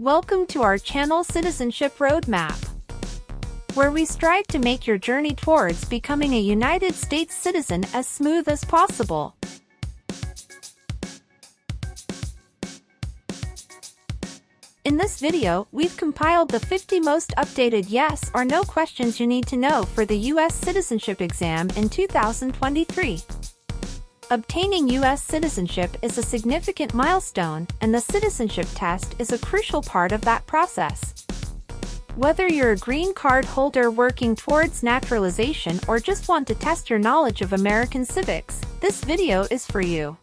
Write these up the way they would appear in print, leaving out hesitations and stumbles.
Welcome to our channel Citizenship Roadmap, where we strive to make your journey towards becoming a United States citizen as smooth as possible. In this video, we've compiled the 50 most updated yes or no questions you need to know for the U.S. citizenship exam in 2023. Obtaining U.S. citizenship is a significant milestone, and the citizenship test is a crucial part of that process. Whether you're a green card holder working towards naturalization or just want to test your knowledge of American civics, this video is for you.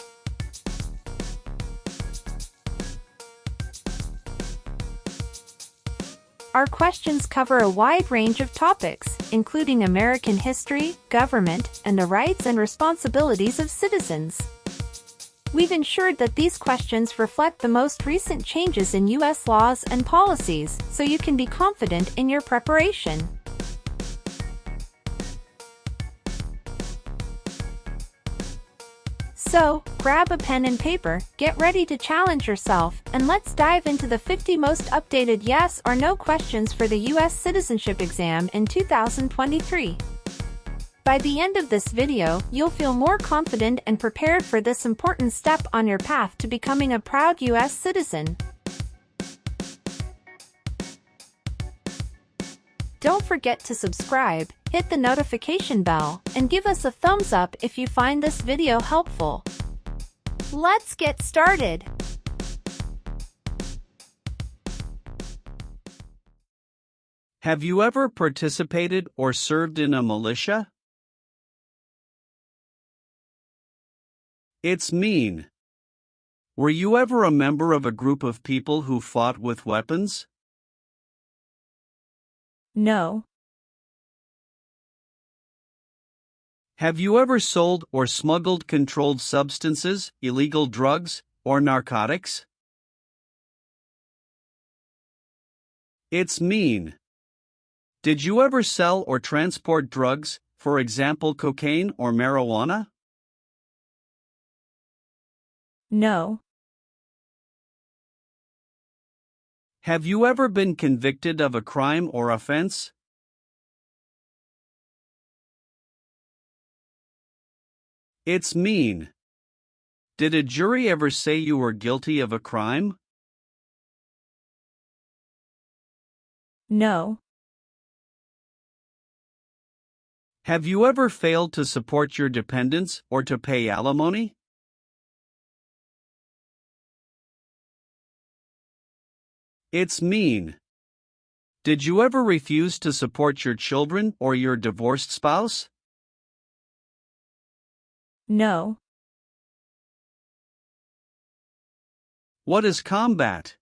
Our questions cover a wide range of topics, including American history, government, and the rights and responsibilities of citizens. We've ensured that these questions reflect the most recent changes in U.S. laws and policies, so you can be confident in your preparation. So, grab a pen and paper, get ready to challenge yourself, and let's dive into the 50 most updated yes or no questions for the U.S. citizenship exam in 2023. By the end of this video, you'll feel more confident and prepared for this important step on your path to becoming a proud U.S. citizen. Don't forget to subscribe, hit the notification bell, and give us a thumbs up if you find this video helpful. Let's get started! Have you ever participated or served in a militia? It's mean. Were you ever a member of a group of people who fought with weapons? No. Have you ever sold or smuggled controlled substances, illegal drugs, or narcotics? It's mean. Did you ever sell or transport drugs, for example cocaine or marijuana? No. Have you ever been convicted of a crime or offense? It's mean. Did a jury ever say you were guilty of a crime? No. Have you ever failed to support your dependents or to pay alimony? It's mean. Did you ever refuse to support your children or your divorced spouse? No. What is combat?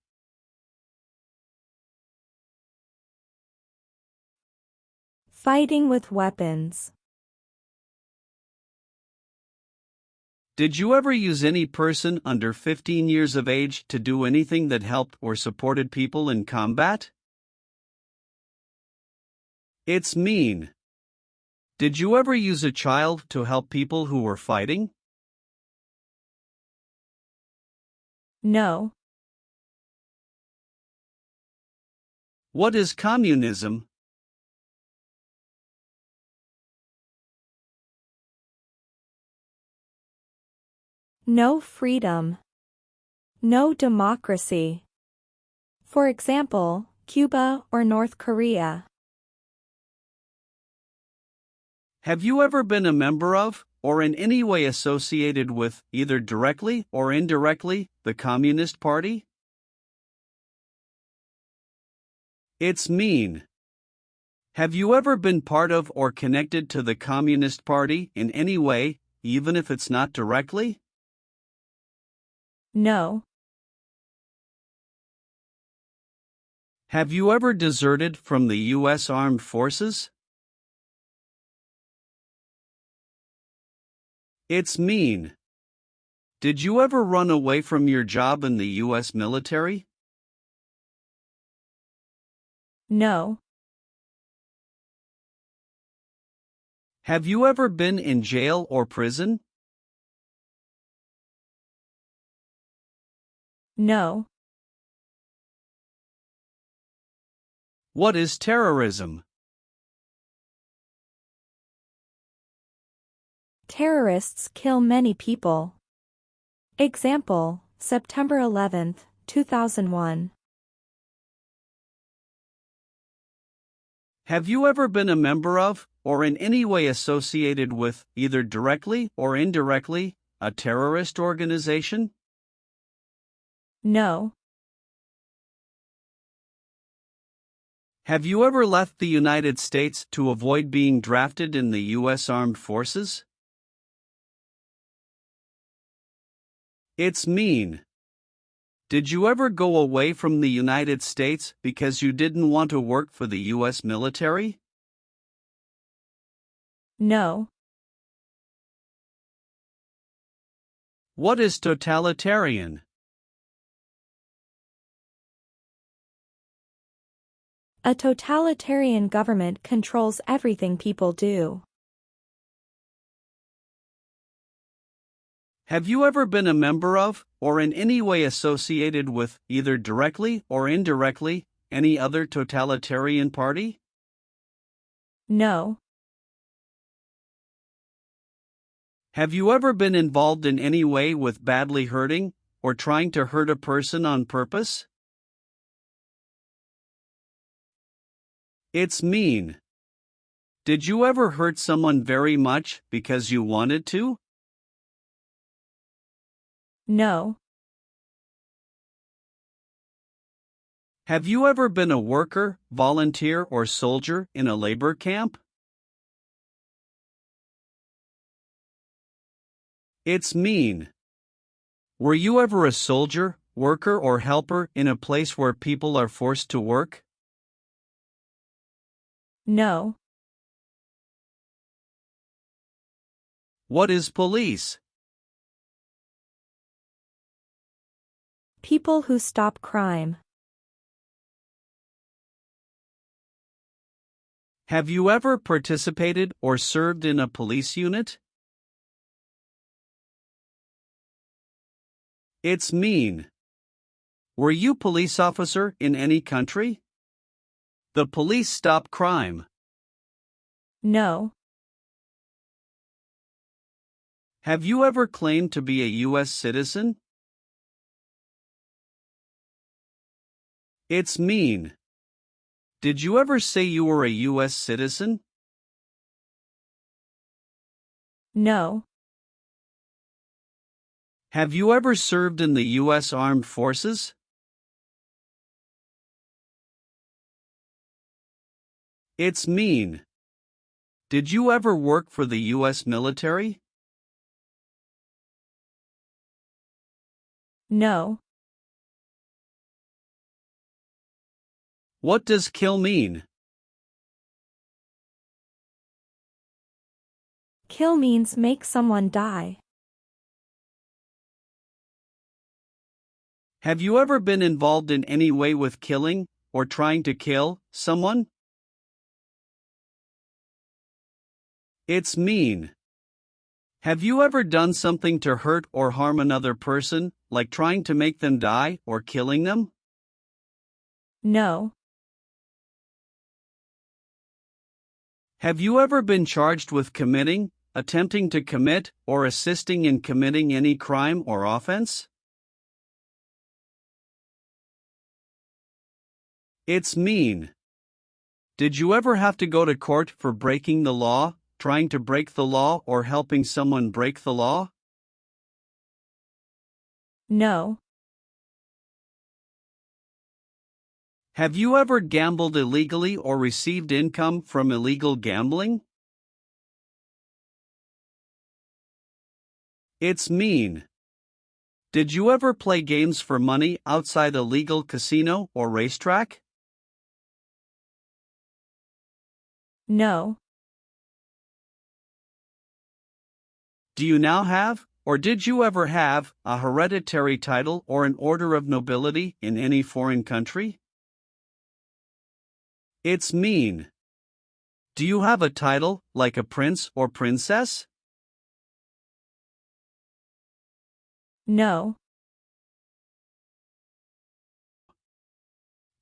Fighting with weapons. Did you ever use any person under 15 years of age to do anything that helped or supported people in combat? It's mean. Did you ever use a child to help people who were fighting? No. What is communism? No freedom. No democracy. For example, Cuba or North Korea. Have you ever been a member of, or in any way associated with, either directly or indirectly, the Communist Party? It's mean. Have you ever been part of or connected to the Communist Party in any way, even if it's not directly? No. Have you ever deserted from the U.S. Armed Forces? It's mean. Did you ever run away from your job in the U.S. military? No. Have you ever been in jail or prison? No. What is terrorism? Terrorists kill many people. Example, September 11, 2001. Have you ever been a member of, or in any way associated with, either directly or indirectly, a terrorist organization? No. Have you ever left the United States to avoid being drafted in the U.S. Armed Forces? It's mean. Did you ever go away from the United States because you didn't want to work for the U.S. military? No. What is totalitarian? A totalitarian government controls everything people do. Have you ever been a member of, or in any way associated with, either directly or indirectly, any other totalitarian party? No. Have you ever been involved in any way with badly hurting, or trying to hurt a person on purpose? It's mean. Did you ever hurt someone very much because you wanted to? No. Have you ever been a worker, volunteer, or soldier in a labor camp? It's mean. Were you ever a soldier, worker, or helper in a place where people are forced to work? No. What is police? People who stop crime. Have you ever participated or served in a police unit? It's mean. Were you police officer in any country? The police stop crime. No. Have you ever claimed to be a U.S. citizen? It's mean. Did you ever say you were a U.S. citizen? No. Have you ever served in the U.S. Armed Forces? It's mean. Did you ever work for the U.S. military? No. What does kill mean? Kill means make someone die. Have you ever been involved in any way with killing, or trying to kill, someone? It's mean. Have you ever done something to hurt or harm another person, like trying to make them die or killing them? No. Have you ever been charged with committing, attempting to commit, or assisting in committing any crime or offense? It's mean. Did you ever have to go to court for breaking the law, trying to break the law, or helping someone break the law? No. Have you ever gambled illegally or received income from illegal gambling? It's mean. Did you ever play games for money outside a legal casino or racetrack? No. Do you now have, or did you ever have, a hereditary title or an order of nobility in any foreign country? It's mean. Do you have a title, like a prince or princess? No.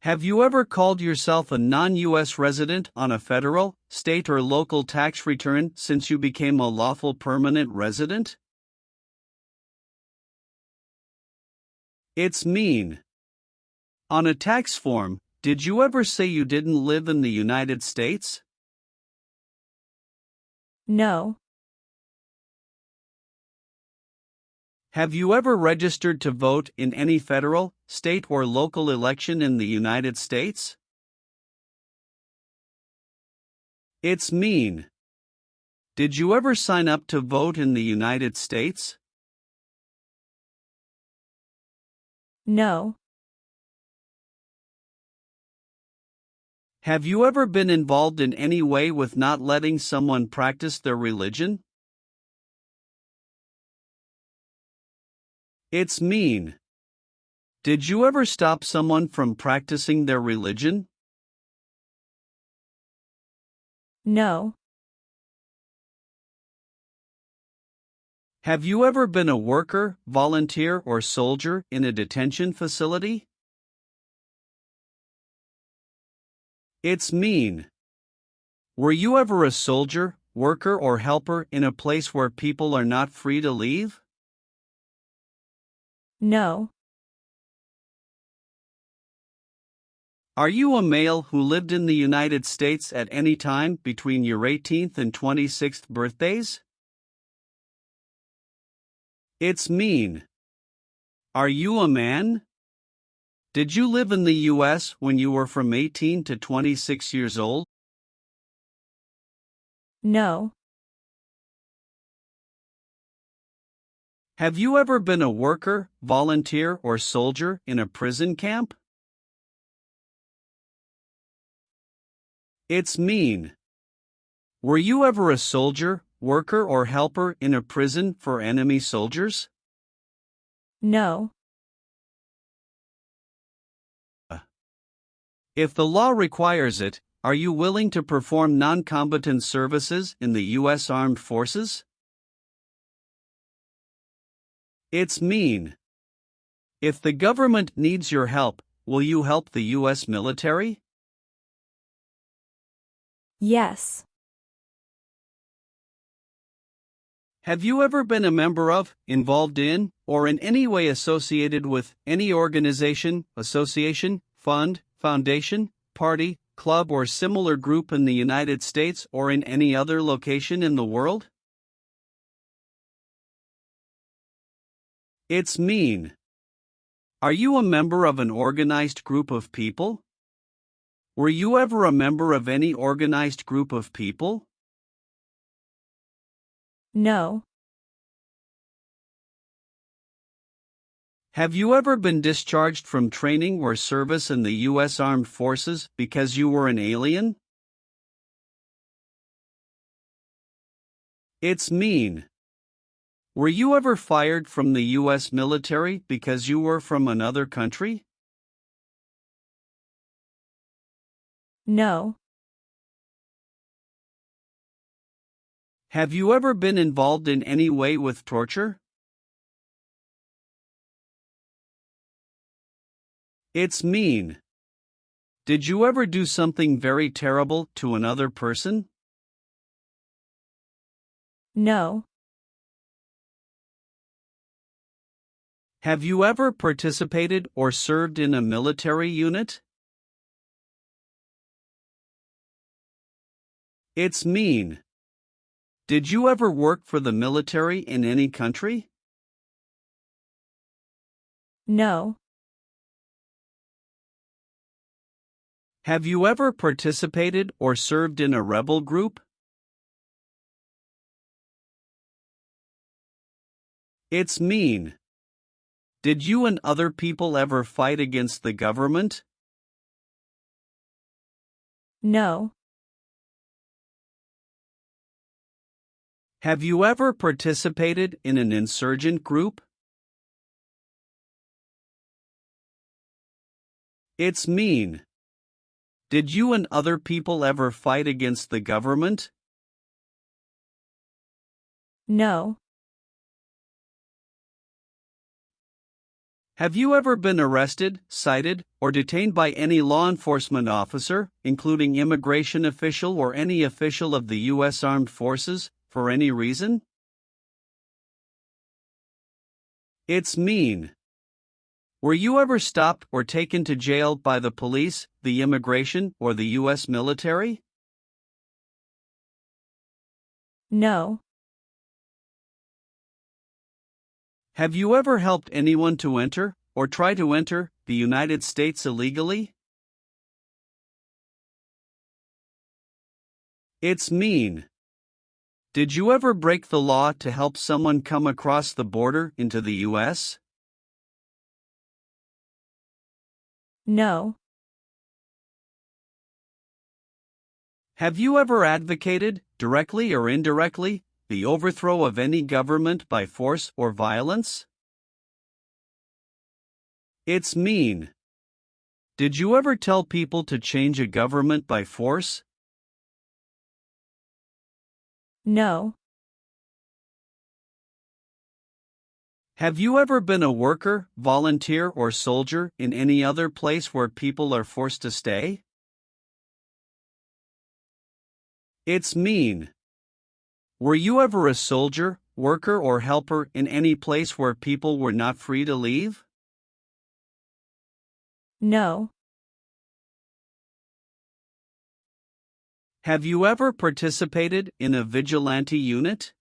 Have you ever called yourself a non-U.S. resident on a federal, state, or local tax return since you became a lawful permanent resident? It's mean. On a tax form, did you ever say you didn't live in the United States? No. Have you ever registered to vote in any federal, state, or local election in the United States? It's mean. Did you ever sign up to vote in the United States? No. Have you ever been involved in any way with not letting someone practice their religion? It's mean. Did you ever stop someone from practicing their religion? No. Have you ever been a worker, volunteer, or soldier in a detention facility? It's mean. Were you ever a soldier, worker, or helper in a place where people are not free to leave? No. Are you a male who lived in the United States at any time between your 18th and 26th birthdays? It's mean. Are you a man? Did you live in the U.S. when you were from 18 to 26 years old? No. Have you ever been a worker, volunteer, or soldier in a prison camp? It's mean. Were you ever a soldier, worker, or helper in a prison for enemy soldiers? No. If the law requires it, are you willing to perform non-combatant services in the U.S. Armed Forces? It's mean. If the government needs your help, will you help the U.S. military? Yes. Have you ever been a member of, involved in, or in any way associated with any organization, association, fund, foundation, party, club, or similar group in the United States or in any other location in the world? It's mean. Are you a member of an organized group of people? Were you ever a member of any organized group of people? No. Have you ever been discharged from training or service in the U.S. Armed Forces because you were an alien? It's mean. Were you ever fired from the U.S. military because you were from another country? No. Have you ever been involved in any way with torture? It's mean. Did you ever do something very terrible to another person? No. Have you ever participated or served in a military unit? It's mean. Did you ever work for the military in any country? No. Have you ever participated or served in a rebel group? It's mean. Did you and other people ever fight against the government? No. Have you ever participated in an insurgent group? It's mean. Did you and other people ever fight against the government? No. Have you ever been arrested, cited, or detained by any law enforcement officer, including immigration official or any official of the U.S. Armed Forces, for any reason? It's mean. Were you ever stopped or taken to jail by the police, the immigration, or the U.S. military? No. Have you ever helped anyone to enter, or try to enter, the United States illegally? It's mean. Did you ever break the law to help someone come across the border into the U.S.? No. Have you ever advocated, directly or indirectly, the overthrow of any government by force or violence? It's mean. Did you ever tell people to change a government by force? No. Have you ever been a worker, volunteer, or soldier in any other place where people are forced to stay? It's mean. Were you ever a soldier, worker, or helper in any place where people were not free to leave? No. Have you ever participated in a vigilante unit?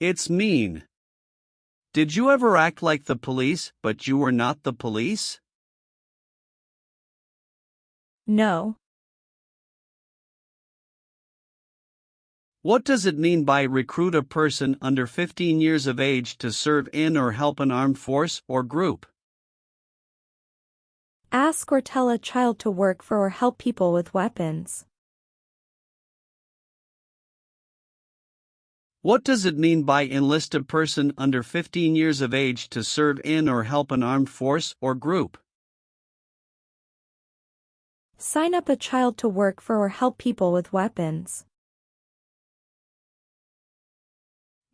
It's mean. Did you ever act like the police, but you were not the police? No. What does it mean by recruit a person under 15 years of age to serve in or help an armed force or group? Ask or tell a child to work for or help people with weapons. What does it mean by enlist a person under 15 years of age to serve in or help an armed force or group? Sign up a child to work for or help people with weapons.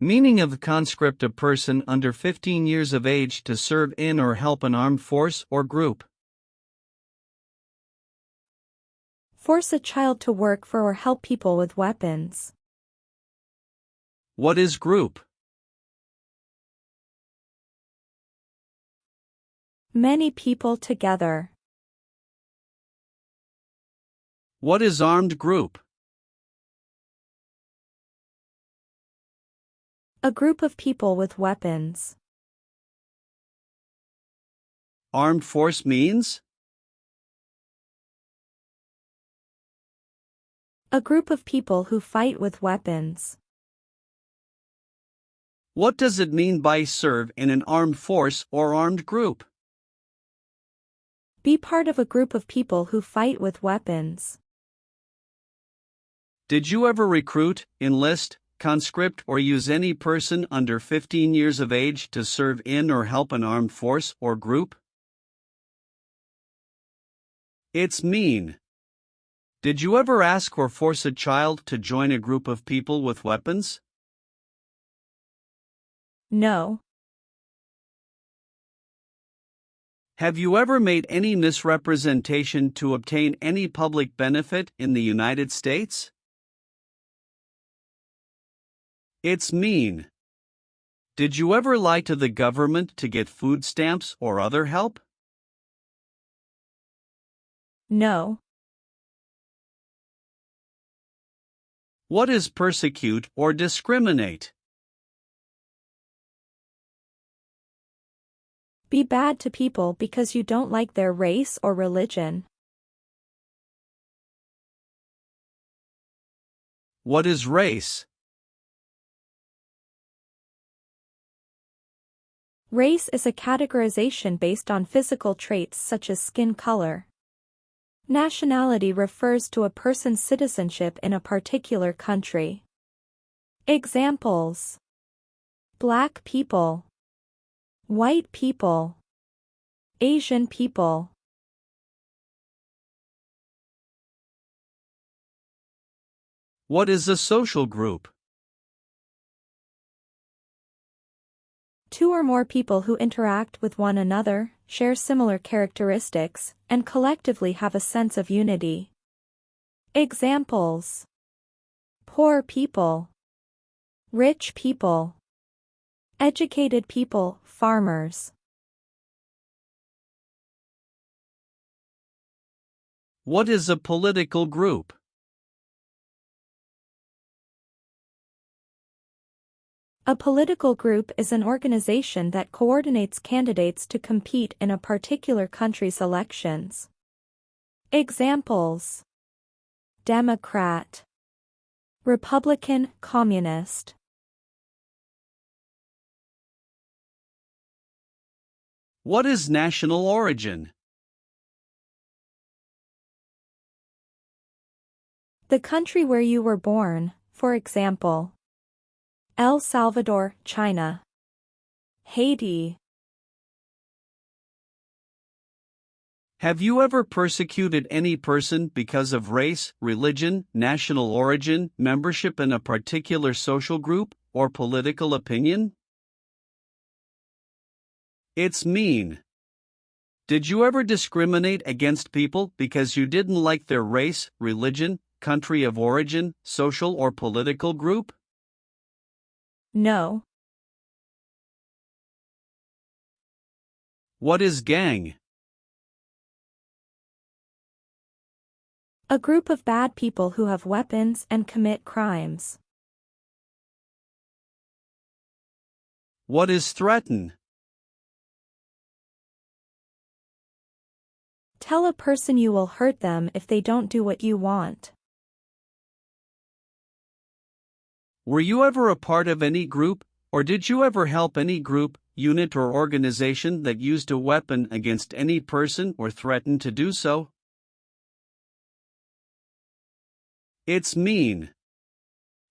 Meaning of the conscript: a person under 15 years of age to serve in or help an armed force or group. Force a child to work for or help people with weapons. What is group? Many people together. What is armed group? A group of people with weapons. Armed force means? A group of people who fight with weapons. What does it mean by serve in an armed force or armed group? Be part of a group of people who fight with weapons. Did you ever recruit, enlist, conscript, or use any person under 15 years of age to serve in or help an armed force or group? It's mean. Did you ever ask or force a child to join a group of people with weapons? No. Have you ever made any misrepresentation to obtain any public benefit in the United States? It's mean. Did you ever lie to the government to get food stamps or other help? No. What is persecute or discriminate? Be bad to people because you don't like their race or religion. What is race? Race is a categorization based on physical traits such as skin color. Nationality refers to a person's citizenship in a particular country. Examples: Black people, white people, Asian people. What is a social group? Two or more people who interact with one another, share similar characteristics, and collectively have a sense of unity. Examples: poor people, rich people, educated people, farmers. What is a political group? A political group is an organization that coordinates candidates to compete in a particular country's elections. Examples: Democrat, Republican, Communist. What is national origin? The country where you were born, for example, El Salvador, China, Haiti. Have you ever persecuted any person because of race, religion, national origin, membership in a particular social group, or political opinion? It's mean. Did you ever discriminate against people because you didn't like their race, religion, country of origin, social or political group? No. What is gang? A group of bad people who have weapons and commit crimes. What is threaten? Tell a person you will hurt them if they don't do what you want. Were you ever a part of any group, or did you ever help any group, unit or organization that used a weapon against any person or threatened to do so? It's mean.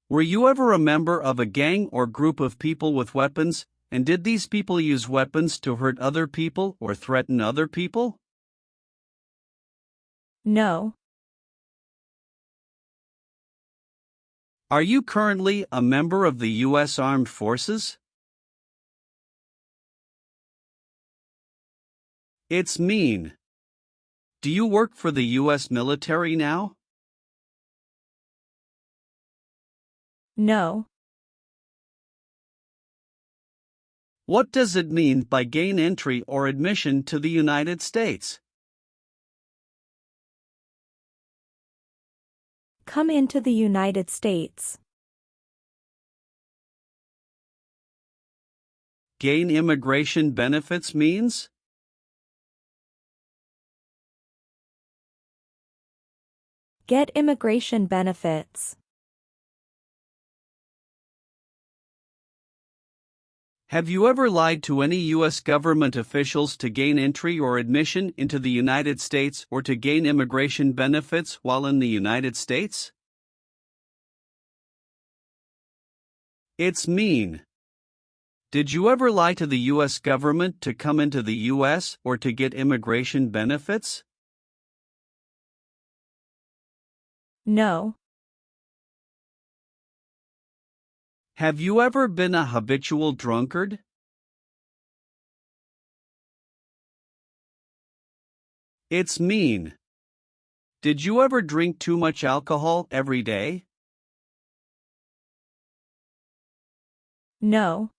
Were you ever a member of a gang or group of people with weapons, and did these people use weapons to hurt other people or threaten other people? No. Are you currently a member of the U.S. Armed Forces? It's mean. Do you work for the U.S. military now? No. What does it mean by gain entry or admission to the United States? Come into the United States. Gain immigration benefits means? Get immigration benefits. Have you ever lied to any U.S. government officials to gain entry or admission into the United States or to gain immigration benefits while in the United States? It's mean. Did you ever lie to the U.S. government to come into the U.S. or to get immigration benefits? No. Have you ever been a habitual drunkard? It's mean. Did you ever drink too much alcohol every day? No.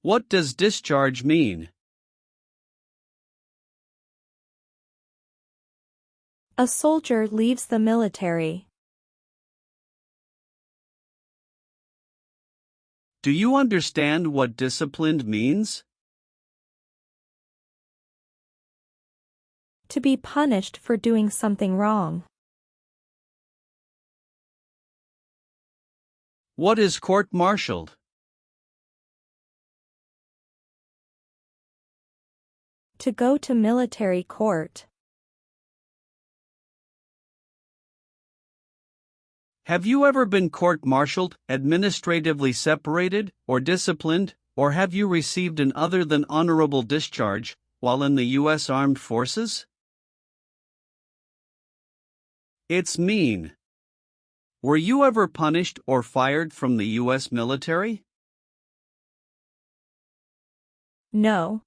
What does discharge mean? A soldier leaves the military. Do you understand what disciplined means? To be punished for doing something wrong. What is court-martialed? To go to military court. Have you ever been court-martialed, administratively separated, or disciplined, or have you received an other than honorable discharge while in the U.S. Armed Forces? It's mean. Were you ever punished or fired from the U.S. military? No.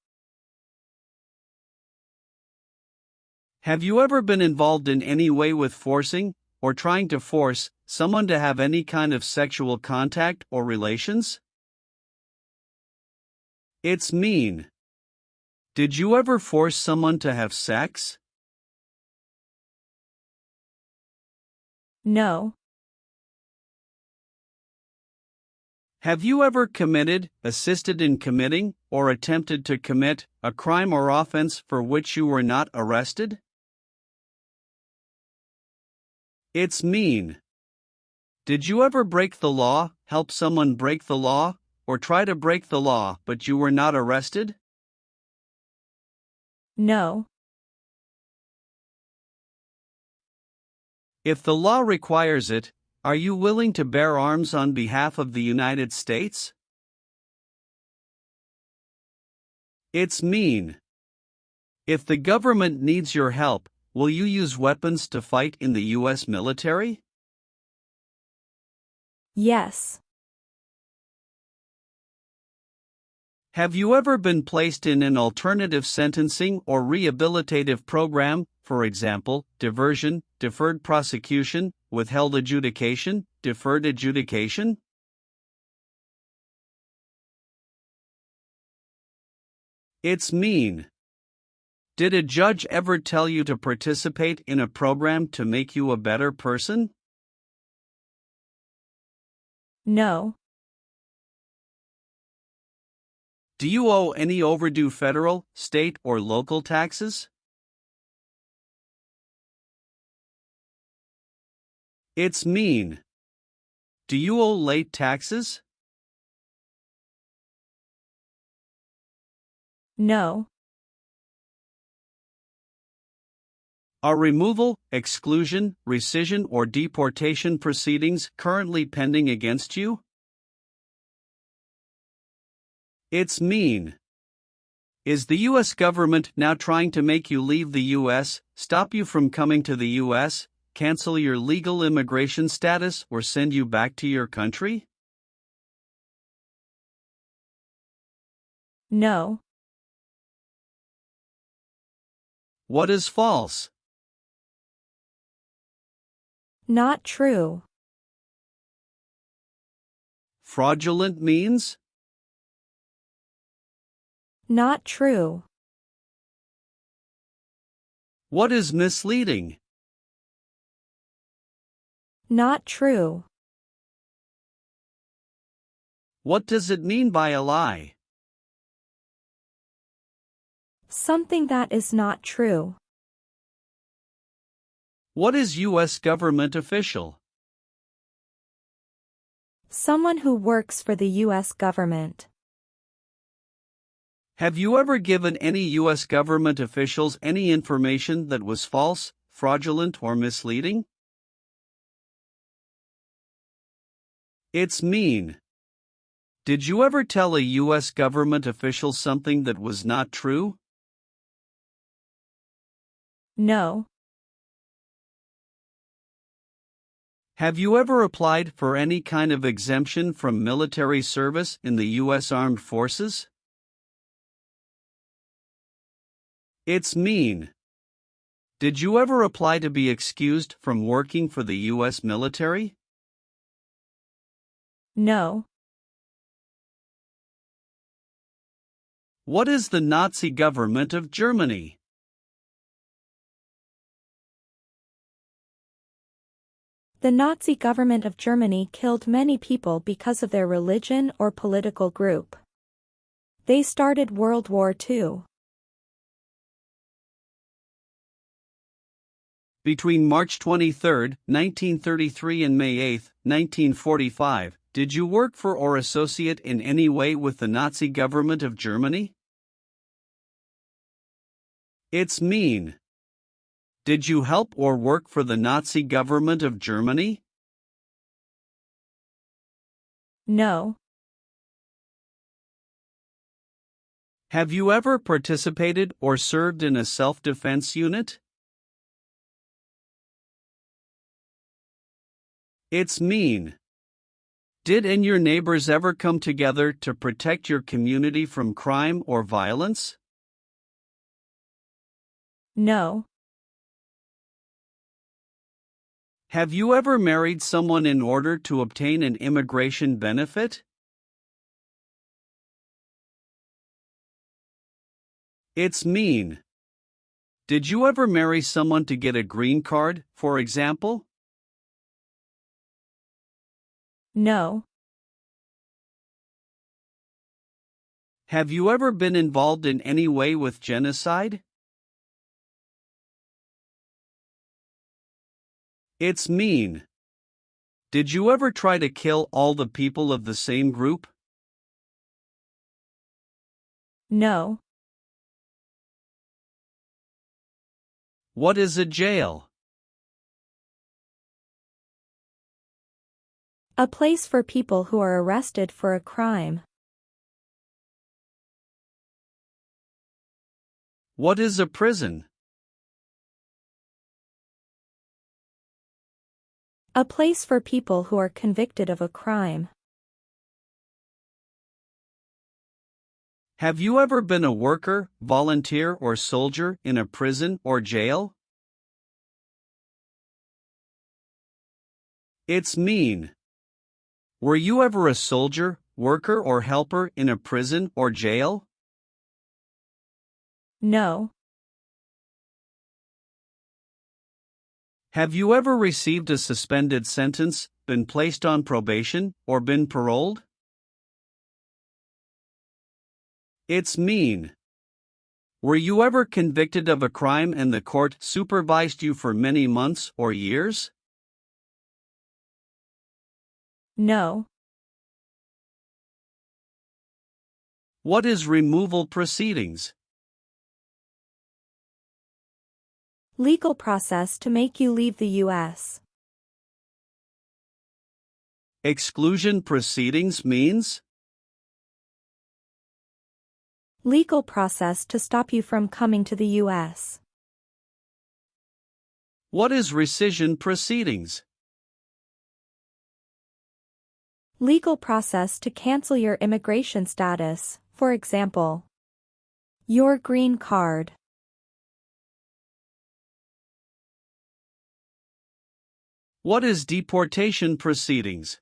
Have you ever been involved in any way with forcing, or trying to force, someone to have any kind of sexual contact or relations? It's mean. Did you ever force someone to have sex? No. Have you ever committed, assisted in committing, or attempted to commit a crime or offense for which you were not arrested? It's mean. Did you ever break the law, help someone break the law, or try to break the law but you were not arrested? No. If the law requires it, are you willing to bear arms on behalf of the United States? It's mean. If the government needs your help, will you use weapons to fight in the U.S. military? Yes. Have you ever been placed in an alternative sentencing or rehabilitative program, for example, diversion, deferred prosecution, withheld adjudication, deferred adjudication? It's mean. Did a judge ever tell you to participate in a program to make you a better person? No. Do you owe any overdue federal, state, or local taxes? It's mean. Do you owe late taxes? No. Are removal, exclusion, rescission, or deportation proceedings currently pending against you? It's mean. Is the U.S. government now trying to make you leave the U.S., stop you from coming to the U.S., cancel your legal immigration status, or send you back to your country? No. What is false? Not true. Fraudulent means? Not true. What is misleading? Not true. What does it mean by a lie? Something that is not true. What is U.S. government official? Someone who works for the U.S. government. Have you ever given any U.S. government officials any information that was false, fraudulent, or misleading? It's mean. Did you ever tell a U.S. government official something that was not true? No. Have you ever applied for any kind of exemption from military service in the U.S. Armed Forces? It's mean. Did you ever apply to be excused from working for the U.S. military? No. What is the Nazi government of Germany? The Nazi government of Germany killed many people because of their religion or political group. They started World War II. Between March 23, 1933 and May 8, 1945, did you work for or associate in any way with the Nazi government of Germany? It's mean. Did you help or work for the Nazi government of Germany? No. Have you ever participated or served in a self-defense unit? It's mean. Did and your neighbors ever come together to protect your community from crime or violence? No. Have you ever married someone in order to obtain an immigration benefit? It's mean. Did you ever marry someone to get a green card, for example? No. Have you ever been involved in any way with genocide? It's mean. Did you ever try to kill all the people of the same group? No. What is a jail? A place for people who are arrested for a crime. What is a prison? A place for people who are convicted of a crime. Have you ever been a worker, volunteer, or soldier in a prison or jail? It's mean. Were you ever a soldier, worker, or helper in a prison or jail? No. Have you ever received a suspended sentence, been placed on probation, or been paroled? It's mean. Were you ever convicted of a crime and the court supervised you for many months or years? No. What is removal proceedings? Legal process to make you leave the U.S. Exclusion proceedings means? Legal process to stop you from coming to the U.S. What is rescission proceedings? Legal process to cancel your immigration status, for example, your green card. What is deportation proceedings?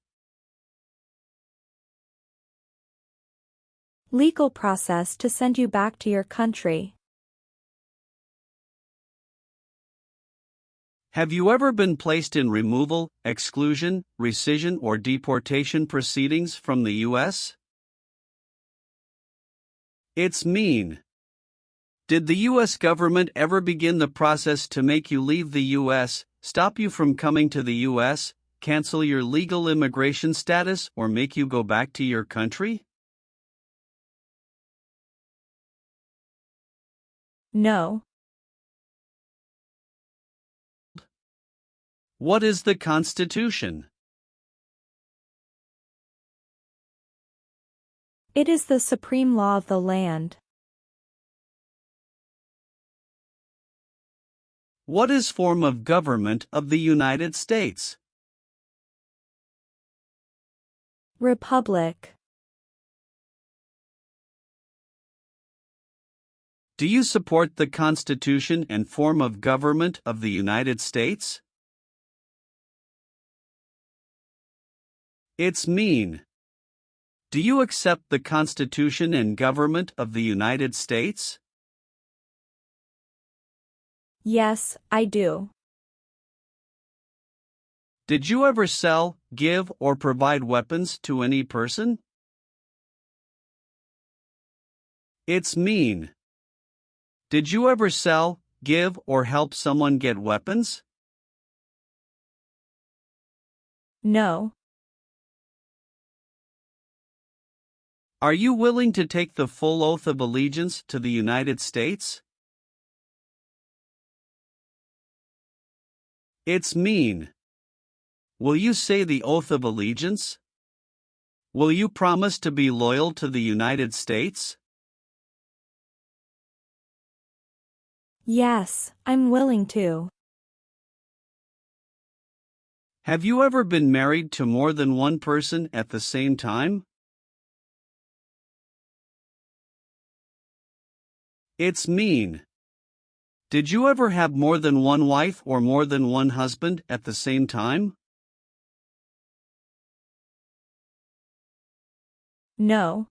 Legal process to send you back to your country. Have you ever been placed in removal, exclusion, rescission, or deportation proceedings from the U.S.? It's mean. Did the U.S. government ever begin the process to make you leave the U.S., stop you from coming to the U.S., cancel your legal immigration status, or make you go back to your country? No. What is the Constitution? It is the supreme law of the land. What is form of government of the United States? Republic. Do you support the Constitution and form of government of the United States? It's mean. Do you accept the Constitution and government of the United States? Yes, I do. Did you ever sell, give, or provide weapons to any person? It's mean. Did you ever sell, give, or help someone get weapons? No. Are you willing to take the full oath of allegiance to the United States? It's mean. Will you say the oath of allegiance? Will you promise to be loyal to the United States? Yes, I'm willing to. Have you ever been married to more than one person at the same time? It's mean. Did you ever have more than one wife or more than one husband at the same time? No.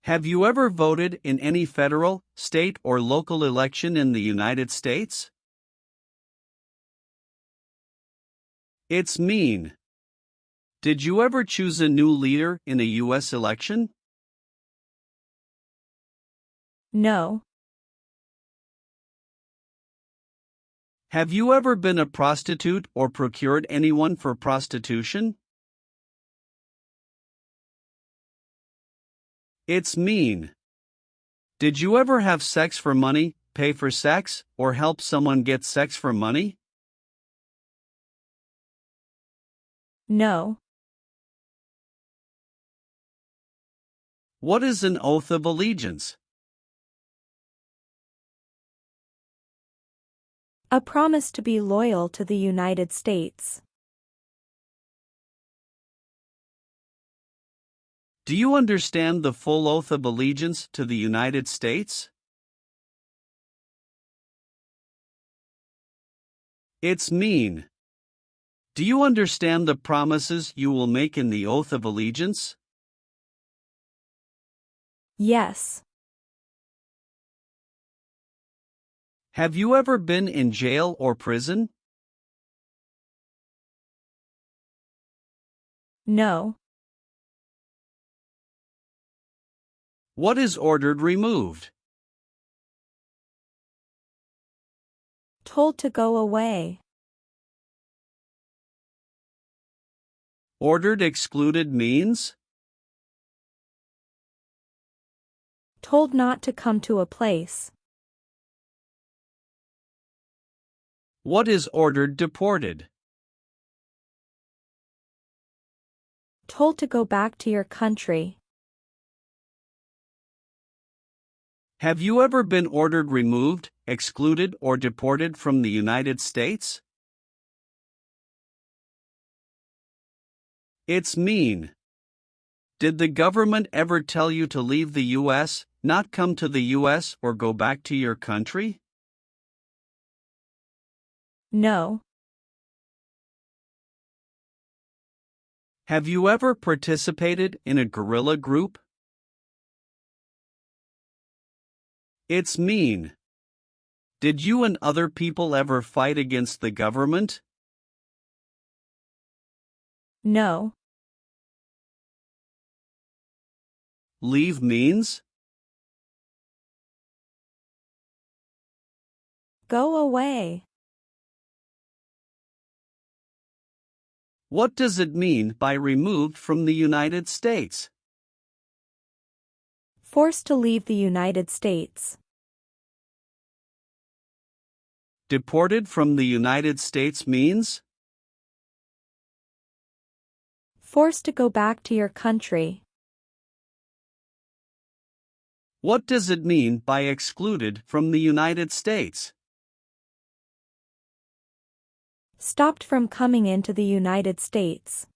Have you ever voted in any federal, state, or local election in the United States? It's mean. Did you ever choose a new leader in a U.S. election? No. Have you ever been a prostitute or procured anyone for prostitution? It's mean. Did you ever have sex for money, pay for sex, or help someone get sex for money? No. What is an oath of allegiance? A promise to be loyal to the United States. Do you understand the full oath of allegiance to the United States? It's mean. Do you understand the promises you will make in the oath of allegiance? Yes. Have you ever been in jail or prison? No. What is ordered removed? Told to go away. Ordered excluded means? Told not to come to a place. What is ordered deported? Told to go back to your country. Have you ever been ordered removed, excluded, or deported from the United States? It's mean. Did the government ever tell you to leave the U.S., not come to the U.S., or go back to your country? No. Have you ever participated in a guerrilla group? It's mean. Did you and other people ever fight against the government? No. Leave means? Go away. What does it mean by removed from the United States? Forced to leave the United States. Deported from the United States means? Forced to go back to your country. What does it mean by excluded from the United States? Stopped from coming into the United States.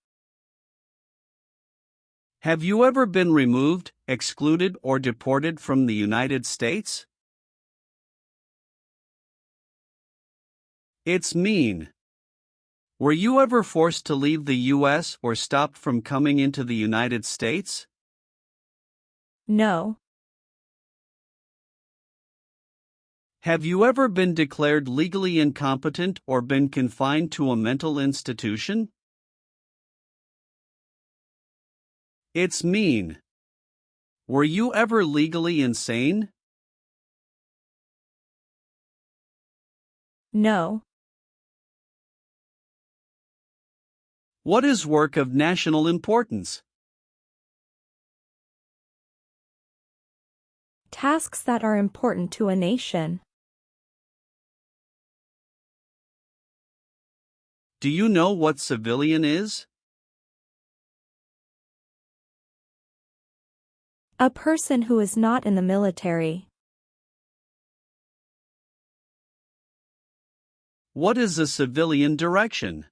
Have you ever been removed, excluded, or deported from the United States? It's mean. Were you ever forced to leave the U.S. or stopped from coming into the United States? No. Have you ever been declared legally incompetent or been confined to a mental institution? It's mean. Were you ever legally insane? No. What is work of national importance? Tasks that are important to a nation. Do you know what civilian is? A person who is not in the military. What is a civilian direction?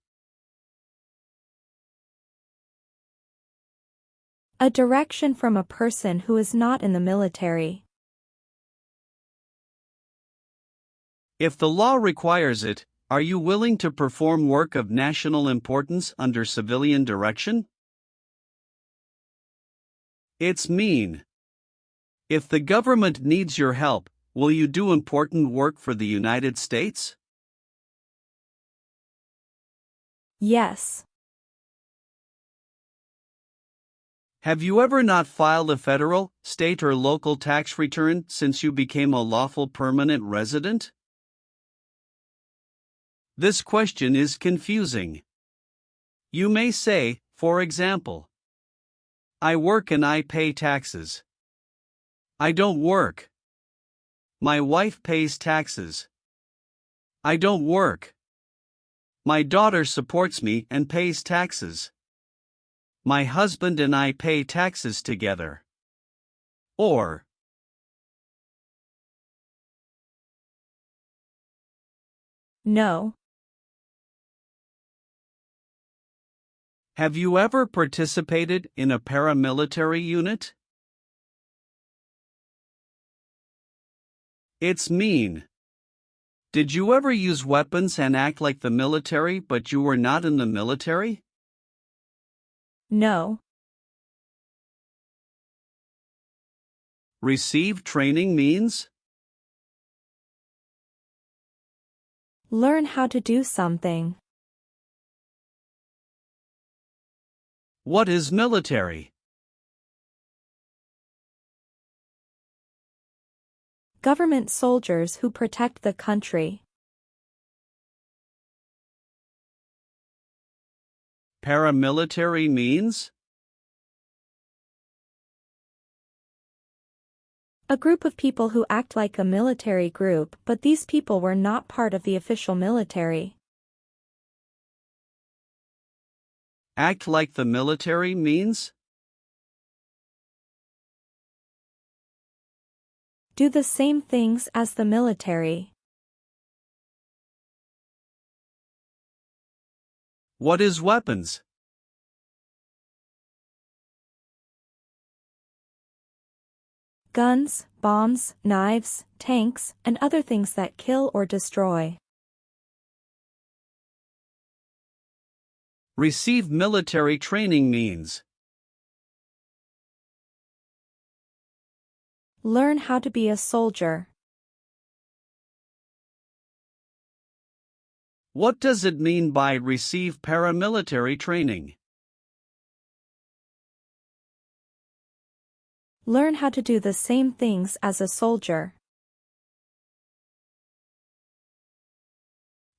A direction from a person who is not in the military. If the law requires it, are you willing to perform work of national importance under civilian direction? It's mean. If the government needs your help, will you do important work for the United States? Yes. Have you ever not filed a federal, state, or local tax return since you became a lawful permanent resident? This question is confusing. You may say, for example, I work and I pay taxes. I don't work. My wife pays taxes. I don't work. My daughter supports me and pays taxes. My husband and I pay taxes together. Or, No. have you ever participated in a paramilitary unit? It's mean. Did you ever use weapons and act like the military but you were not in the military? No. Receive training means? Learn how to do something. What is military? Government soldiers who protect the country. Paramilitary means? A group of people who act like a military group, but these people were not part of the official military. Act like the military means? Do the same things as the military. What is weapons? Guns, bombs, knives, tanks, and other things that kill or destroy. Receive military training means? Learn how to be a soldier. What does it mean by receive paramilitary training? Learn how to do the same things as a soldier.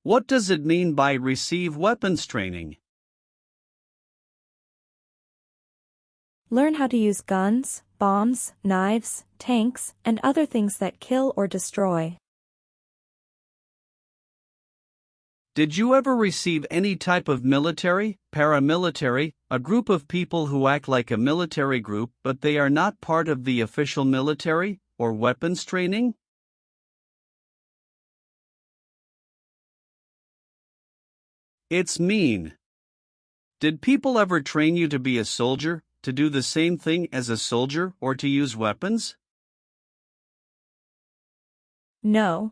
What does it mean by receive weapons training? Learn how to use guns, bombs, knives, tanks, and other things that kill or destroy. Did you ever receive any type of military, paramilitary, a group of people who act like a military group but they are not part of the official military, or weapons training? It's mean. Did people ever train you to be a soldier, to do the same thing as a soldier, or to use weapons? No.